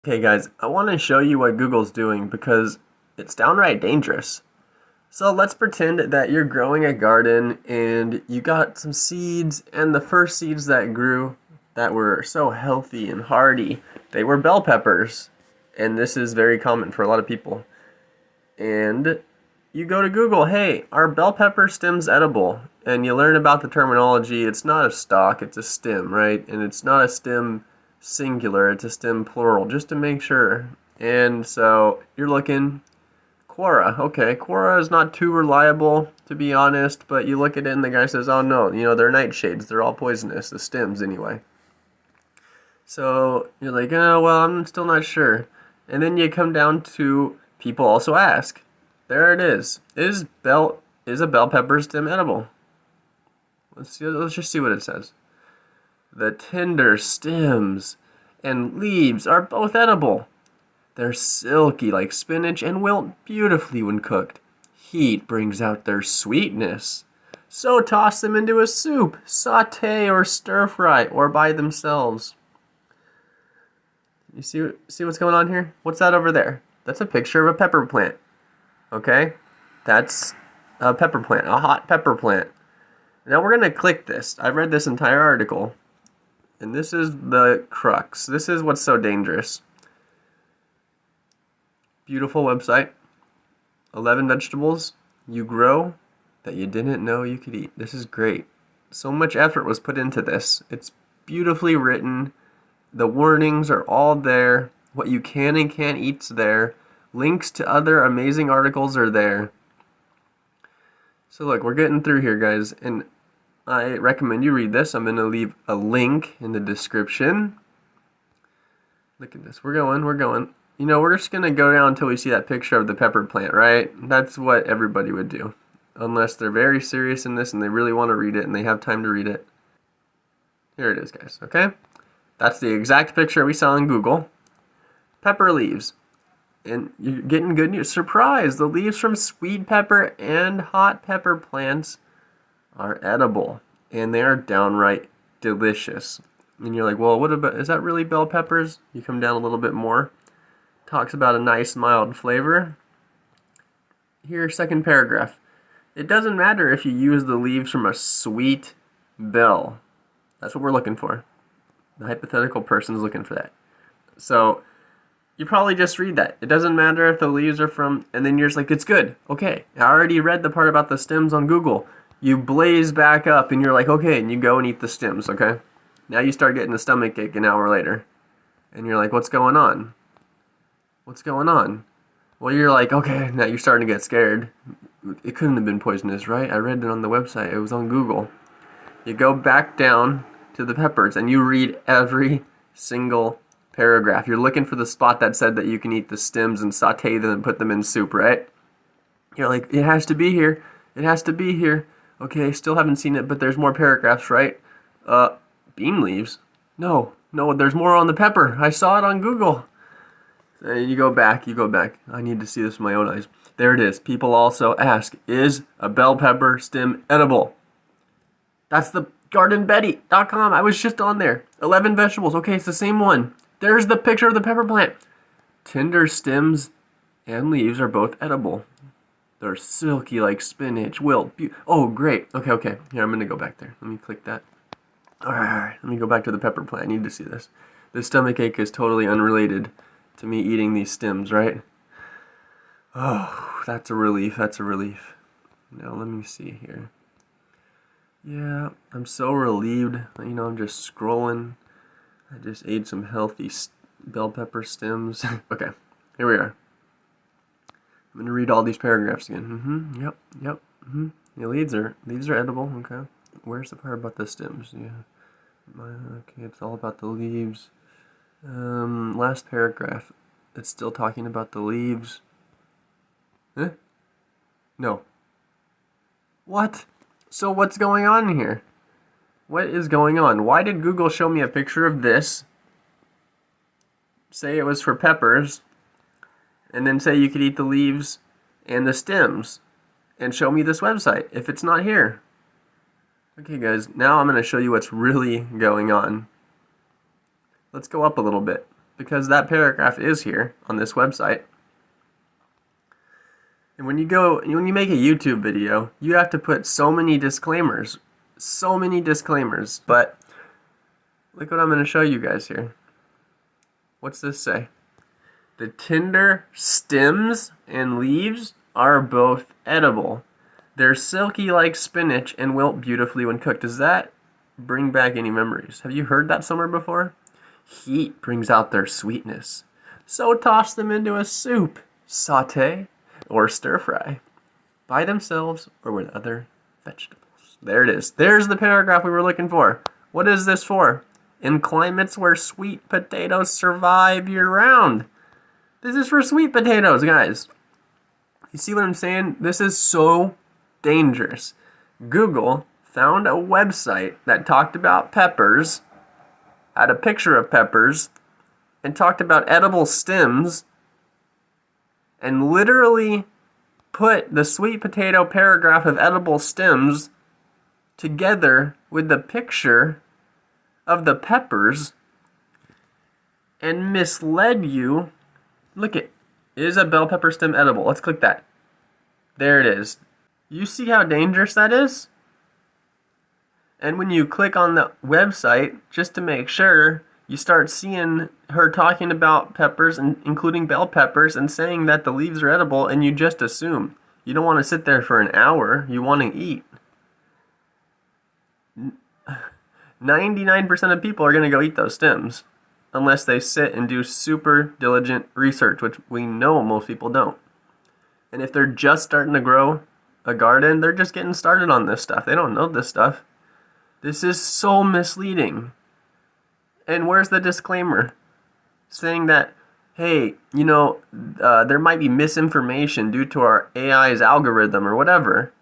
Okay guys, I want to show you what Google's doing because it's downright dangerous. So let's pretend that you're growing a garden and you got some seeds, and the first seeds that grew that were so healthy and hardy, they were bell peppers. And this is very common for a lot of people. And you go to Google, hey, are bell pepper stems edible? And you learn about the terminology. It's not a stalk, it's a stem, right? And it's not a stem singular, it's a stem plural, just to make sure. And so you're looking, Quora. Okay, Quora is not too reliable, to be honest, but you look at it and the guy says, oh no, they're nightshades, they're all poisonous, the stems anyway. So you're like, oh, well, I'm still not sure. And then you come down to people also ask. There it is. Is a bell pepper stem edible? Let's just see what it says. The tender stems and leaves are both edible. They're silky like spinach and wilt beautifully when cooked. Heat brings out their sweetness. So toss them into a soup, saute or stir fry, or by themselves. You see what's going on here? What's that over there? That's a picture of a pepper plant. Okay? That's a pepper plant, a hot pepper plant. Now we're going to click this. I've read this entire article, and this is the crux. This is what's so dangerous. Beautiful website. 11 vegetables you grow that you didn't know you could eat. This is great. So much effort was put into this. It's beautifully written. The warnings are all there. What you can and can't eat's there. Links to other amazing articles are there. So look, we're getting through here, guys, and I recommend you read this. I'm going to leave a link in the description. Look at this. We're going. We're just going to go down until we see that picture of the pepper plant, right? That's what everybody would do. Unless they're very serious in this and they really want to read it and they have time to read it. Here it is, guys, okay? That's the exact picture we saw on Google. Pepper leaves. And you're getting good news. Surprise! The leaves from sweet pepper and hot pepper plants are edible. And they are downright delicious. And you're like, well, what about, is that really bell peppers? You come down a little bit more. Talks about a nice mild flavor. Here, second paragraph. It doesn't matter if you use the leaves from a sweet bell. That's what we're looking for. The hypothetical person's looking for that. So you probably just read that. It doesn't matter if the leaves are from, and then you're just like, it's good. Okay, I already read the part about the stems on Google. You blaze back up and you're like, okay, and you go and eat the stems, okay? Now you start getting a stomach ache an hour later. And you're like, what's going on? What's going on? Well, you're like, okay, now you're starting to get scared. It couldn't have been poisonous, right? I read it on the website. It was on Google. You go back down to the peppers and you read every single paragraph. You're looking for the spot that said that you can eat the stems and saute them and put them in soup, right? You're like, it has to be here. It has to be here. Okay, still haven't seen it, but there's more paragraphs, right? Bean leaves? No, there's more on the pepper. I saw it on Google. And you go back. I need to see this with my own eyes. There it is. People also ask, is a bell pepper stem edible? That's the gardenbetty.com. I was just on there. 11 vegetables. Okay, it's the same one. There's the picture of the pepper plant. Tender stems and leaves are both edible. They're silky like spinach, wilt. Oh, great. Okay. Here, I'm going to go back there. Let me click that. All right. Let me go back to the pepper plant. I need to see this. This stomach ache is totally unrelated to me eating these stems, right? Oh, that's a relief. Now, let me see here. Yeah, I'm so relieved. I'm just scrolling. I just ate some healthy bell pepper stems. Okay, here we are. I'm going to read all these paragraphs again. Yep. The leaves are edible, okay. Where's the part about the stems? Yeah. Okay, it's all about the leaves. Last paragraph. It's still talking about the leaves. Huh? No. What? So what's going on here? What is going on? Why did Google show me a picture of this, say it was for peppers, and then say you could eat the leaves and the stems, and show me this website if it's not here? Okay guys, now I'm going to show you what's really going on. Let's go up a little bit. because that paragraph is here on this website. And when you make a YouTube video, you have to put so many disclaimers. But look what I'm going to show you guys here. What's this say? The tender stems and leaves are both edible. They're silky like spinach and wilt beautifully when cooked. Does that bring back any memories? Have you heard that somewhere before? Heat brings out their sweetness. So toss them into a soup, saute, or stir fry, by themselves or with other vegetables. There it is. There's the paragraph we were looking for. What is this for? In climates where sweet potatoes survive year-round. This is for sweet potatoes, guys. You see what I'm saying? This is so dangerous. Google found a website that talked about peppers, had a picture of peppers, and talked about edible stems, and literally put the sweet potato paragraph of edible stems together with the picture of the peppers and misled you. Look it. Is a bell pepper stem edible? Let's click that. There it is. You see how dangerous that is? And when you click on the website, just to make sure, you start seeing her talking about peppers, and including bell peppers, and saying that the leaves are edible, and you just assume. You don't want to sit there for an hour. You want to eat. 99% of people are going to go eat those stems unless they sit and do super diligent research, which we know most people don't. And if they're just starting to grow a garden, they're just getting started on this stuff. They don't know this stuff. This is so misleading. And where's the disclaimer? Saying that, hey, there might be misinformation due to our AI's algorithm or whatever.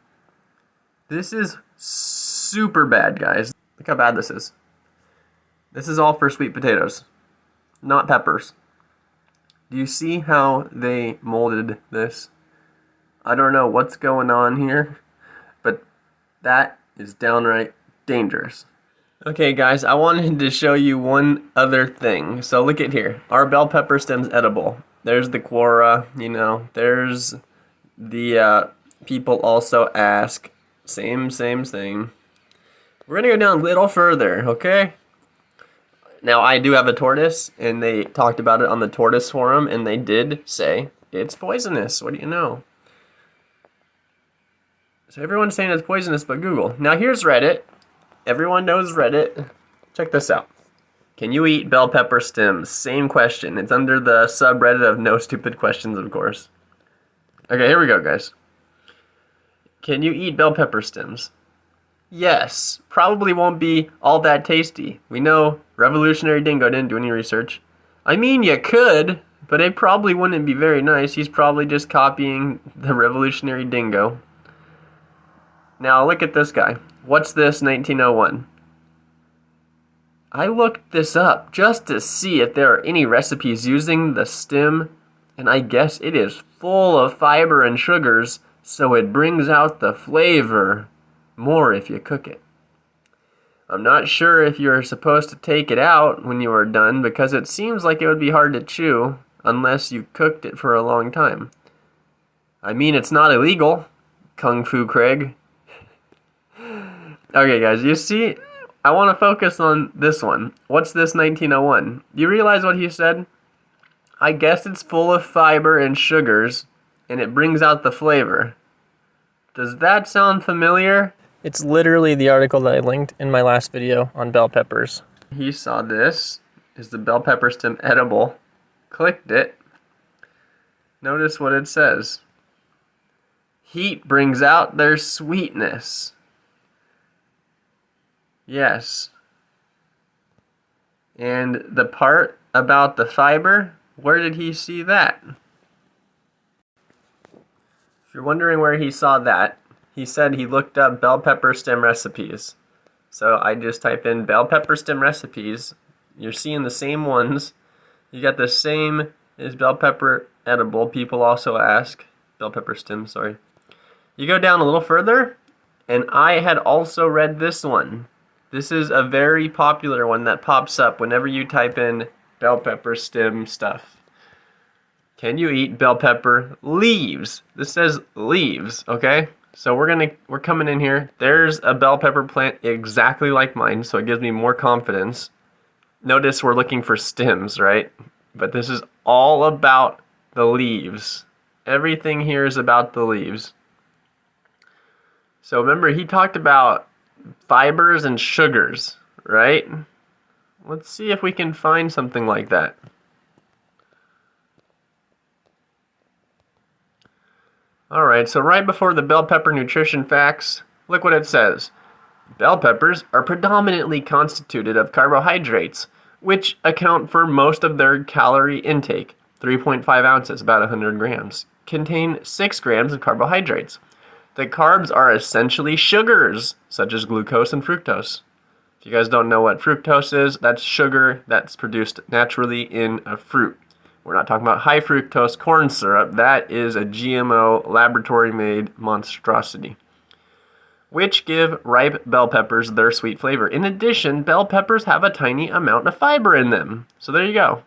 This is super bad, guys. Look how bad this is. This is all for sweet potatoes, not peppers. Do you see how they molded this? I don't know what's going on here, but that is downright dangerous. Okay guys, I wanted to show you one other thing. So look at here. Are bell pepper stems edible? There's the Quora, there's the people also ask. Same thing. We're gonna go down a little further, okay? Now I do have a tortoise, and they talked about it on the tortoise forum, and they did say it's poisonous. What do you know? So everyone's saying it's poisonous but Google. Now here's Reddit. Everyone knows Reddit. Check this out. Can you eat bell pepper stems? Same question. It's under the subreddit of No Stupid Questions, of course. Okay, here we go, guys. Can you eat bell pepper stems? Yes. Probably won't be all that tasty. We know Revolutionary Dingo didn't do any research. I mean, you could, but it probably wouldn't be very nice. He's probably just copying the Revolutionary Dingo. Now, look at this guy. What's this 1901? I looked this up just to see if there are any recipes using the stem, and I guess it is full of fiber and sugars, so it brings out the flavor more if you cook it. I'm not sure if you're supposed to take it out when you are done, because it seems like it would be hard to chew unless you cooked it for a long time. I mean, it's not illegal, Kung Fu Craig. Okay guys, you see, I want to focus on this one. What's this 1901? You realize what he said? I guess it's full of fiber and sugars, and it brings out the flavor. Does that sound familiar? It's literally the article that I linked in my last video on bell peppers. He saw this. Is the bell pepper stem edible? Clicked it. Notice what it says. Heat brings out their sweetness. Yes. And the part about the fiber, where did he see that? If you're wondering where he saw that, he said he looked up bell pepper stem recipes. So I just type in bell pepper stem recipes. You're seeing the same ones. You got the same, is bell pepper edible? People also ask. Bell pepper stem, sorry. You go down a little further, and I had also read this one. This is a very popular one that pops up whenever you type in bell pepper stem stuff. Can you eat bell pepper leaves? This says leaves, okay? So we're coming in here. There's a bell pepper plant exactly like mine, so it gives me more confidence. Notice we're looking for stems, right? But this is all about the leaves. Everything here is about the leaves. So remember, he talked about fibers and sugars, right? Let's see if we can find something like that. Alright, so right before the bell pepper nutrition facts, look what it says. Bell peppers are predominantly constituted of carbohydrates, which account for most of their calorie intake. 3.5 ounces, about 100 grams, contain 6 grams of carbohydrates. The carbs are essentially sugars, such as glucose and fructose. If you guys don't know what fructose is, that's sugar that's produced naturally in a fruit. We're not talking about high fructose corn syrup. That is a GMO laboratory-made monstrosity, which give ripe bell peppers their sweet flavor. In addition, bell peppers have a tiny amount of fiber in them. So there you go.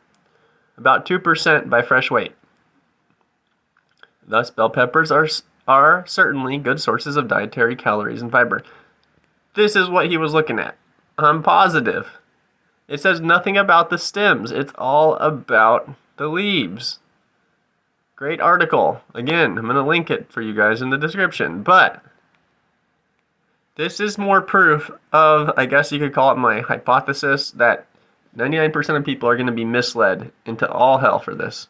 About 2% by fresh weight. Thus, bell peppers are certainly good sources of dietary calories and fiber. This is what he was looking at. I'm positive. It says nothing about the stems. It's all about the leaves. Great article. Again, I'm going to link it for you guys in the description. But this is more proof of, I guess you could call it my hypothesis, that 99% of people are going to be misled into all hell for this.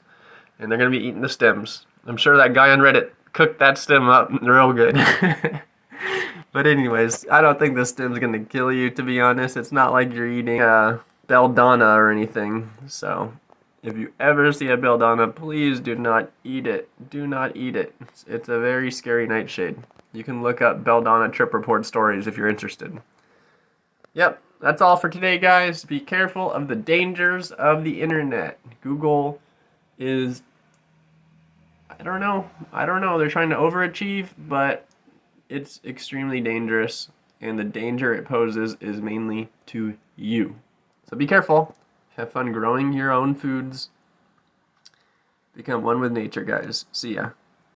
And they're going to be eating the stems. I'm sure that guy on Reddit cooked that stem up real good. But anyways, I don't think the stem's going to kill you, to be honest. It's not like you're eating belladonna or anything. So if you ever see a belladonna, please do not eat it. Do not eat it. It's a very scary nightshade. You can look up belladonna trip report stories if you're interested. Yep, that's all for today, guys. Be careful of the dangers of the internet. Google is, I don't know. They're trying to overachieve, but it's extremely dangerous, and the danger it poses is mainly to you. So be careful. Have fun growing your own foods. Become one with nature, guys. See ya.